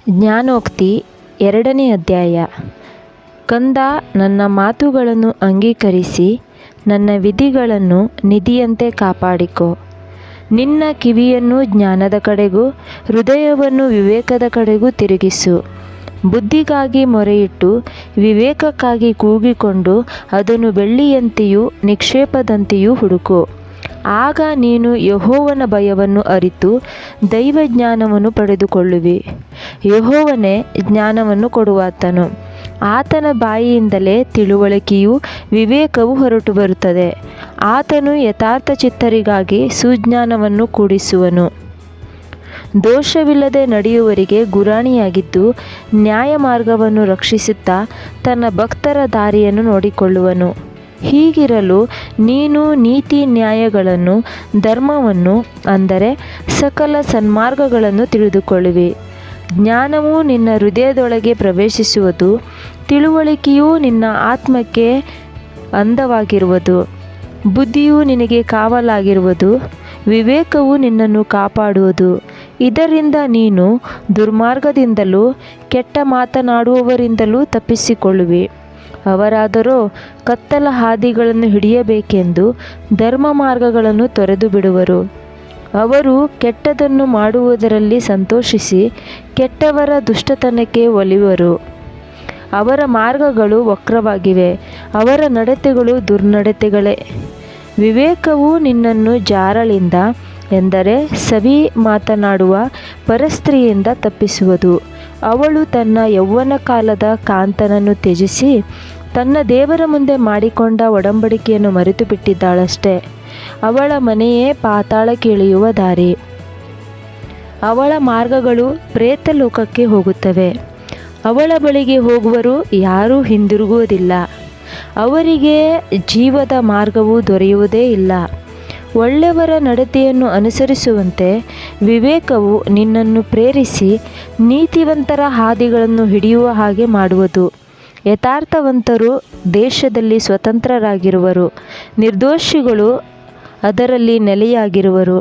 ಜ್ಞಾನೋಕ್ತಿ 2ನೇ ಅಧ್ಯಾಯ. ಕಂದ, ನನ್ನ ಮಾತುಗಳನ್ನು ಅಂಗೀಕರಿಸಿ ನನ್ನ ವಿಧಿಗಳನ್ನು ನಿಧಿಯಂತೆ ಕಾಪಾಡಿಕೊ. ನಿನ್ನ ಕಿವಿಯನ್ನು ಜ್ಞಾನದ ಕಡೆಗೂ ಹೃದಯವನ್ನು ವಿವೇಕದ ಕಡೆಗೂ ತಿರುಗಿಸು. ಬುದ್ಧಿಗಾಗಿ ಮೊರೆಯಿಟ್ಟು ವಿವೇಕಕ್ಕಾಗಿ ಕೂಗಿಕೊಂಡು ಅದನ್ನು ಬೆಳ್ಳಿಯಂತೆಯೂ ನಿಕ್ಷೇಪದಂತೆಯೂ ಹುಡುಕು. ಆಗ ನೀನು ಯೆಹೋವನ ಭಯವನ್ನು ಅರಿತು ದೈವಜ್ಞಾನವನ್ನು ಪಡೆದುಕೊಳ್ಳುವಿ. ಯೆಹೋವನೇ ಜ್ಞಾನವನ್ನು ಕೊಡುವಾತನು. ಆತನ ಬಾಯಿಯಿಂದಲೇ ತಿಳುವಳಿಕೆಯೂ ವಿವೇಕವೂ ಹೊರಟು ಬರುತ್ತದೆ. ಆತನು ಯಥಾರ್ಥಚಿತ್ತರಿಗಾಗಿ ಸುಜ್ಞಾನವನ್ನು ಕೂಡಿಸುವನು. ದೋಷವಿಲ್ಲದೆ ನಡೆಯುವವರಿಗೆ ಗುರಾಣಿಯಾಗಿದ್ದು ನ್ಯಾಯ ಮಾರ್ಗವನ್ನು ರಕ್ಷಿಸುತ್ತಾ ತನ್ನ ಭಕ್ತರ ದಾರಿಯನ್ನು ನೋಡಿಕೊಳ್ಳುವನು. ಹೀಗಿರಲು ನೀನು ನೀತಿ ನ್ಯಾಯಗಳನ್ನು ಧರ್ಮವನ್ನು ಅಂದರೆ ಸಕಲ ಸನ್ಮಾರ್ಗಗಳನ್ನು ತಿಳಿದುಕೊಳ್ಳುವಿ. ಜ್ಞಾನವು ನಿನ್ನ ಹೃದಯದೊಳಗೆ ಪ್ರವೇಶಿಸುವುದು, ತಿಳುವಳಿಕೆಯು ನಿನ್ನ ಆತ್ಮಕ್ಕೆ ಅಂದವಾಗಿರುವುದು, ಬುದ್ಧಿಯು ನಿನಗೆ ಕಾವಲಾಗಿರುವುದು, ವಿವೇಕವು ನಿನ್ನನ್ನು ಕಾಪಾಡುವುದು. ಇದರಿಂದ ನೀನು ದುರ್ಮಾರ್ಗದಿಂದಲೂ ಕೆಟ್ಟ ಮಾತನಾಡುವವರಿಂದಲೂ ತಪ್ಪಿಸಿಕೊಳ್ಳುವಿ. ಅವರಾದರೋ ಕತ್ತಲ ಹಾದಿಗಳನ್ನು ಹಿಡಿಯಬೇಕೆಂದು ಧರ್ಮ ಮಾರ್ಗಗಳನ್ನು ತೊರೆದು ಬಿಡುವರು. ಅವರು ಕೆಟ್ಟದನ್ನು ಮಾಡುವುದರಲ್ಲಿ ಸಂತೋಷಿಸಿ ಕೆಟ್ಟವರ ದುಷ್ಟತನಕ್ಕೆ ಒಲಿಯುವರು. ಅವರ ಮಾರ್ಗಗಳು ವಕ್ರವಾಗಿವೆ, ಅವರ ನಡತೆಗಳು ದುರ್ನಡತೆಗಳೇ. ವಿವೇಕವು ನಿನ್ನನ್ನು ಜಾರಳಿಂದ ಎಂದರೆ ಸವಿ ಮಾತನಾಡುವ ಪರಸ್ತ್ರೀಯಿಂದ ತಪ್ಪಿಸುವುದು. ಅವಳು ತನ್ನ ಯೌವನ ಕಾಲದ ಕಾಂತನನ್ನು ತ್ಯಜಿಸಿ ತನ್ನ ದೇವರ ಮುಂದೆ ಮಾಡಿಕೊಂಡ ಒಡಂಬಡಿಕೆಯನ್ನು ಮರೆತು ಬಿಟ್ಟಿದ್ದಾಳಷ್ಟೆ. ಅವಳ ಮನೆಯೇ ಪಾತಾಳಕ್ಕೆ ಇಳಿಯುವ ದಾರಿ. ಅವಳ ಮಾರ್ಗಗಳು ಪ್ರೇತಲೋಕಕ್ಕೆ ಹೋಗುತ್ತವೆ. ಅವಳ ಬಳಿಗೆ ಹೋಗುವರು ಯಾರೂ ಹಿಂದಿರುಗುವುದಿಲ್ಲ. ಅವರಿಗೆ ಜೀವದ ಮಾರ್ಗವು ದೊರೆಯುವುದೇ ಇಲ್ಲ. ಒಳ್ಳೆಯವರ ನಡತೆಯನ್ನು ಅನುಸರಿಸುವಂತೆ ವಿವೇಕವು ನಿನ್ನನ್ನು ಪ್ರೇರಿಸಿ ನೀತಿವಂತರ ಹಾದಿಗಳನ್ನು ಹಿಡಿಯುವ ಹಾಗೆ ಮಾಡುವುದು. ಯಥಾರ್ಥವಂತರು ದೇಶದಲ್ಲಿ ಸ್ವತಂತ್ರರಾಗಿರುವರು, ನಿರ್ದೋಷಿಗಳು ಅದರಲ್ಲಿ ನೆಲೆಯಾಗಿರುವರು.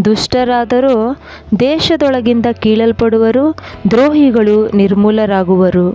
ದುಷ್ಟರಾದರೋ ದೇಶದೊಳಗಿಂದ ಕೀಳಲ್ಪಡುವರು, ದ್ರೋಹಿಗಳು ನಿರ್ಮೂಲರಾಗುವರು.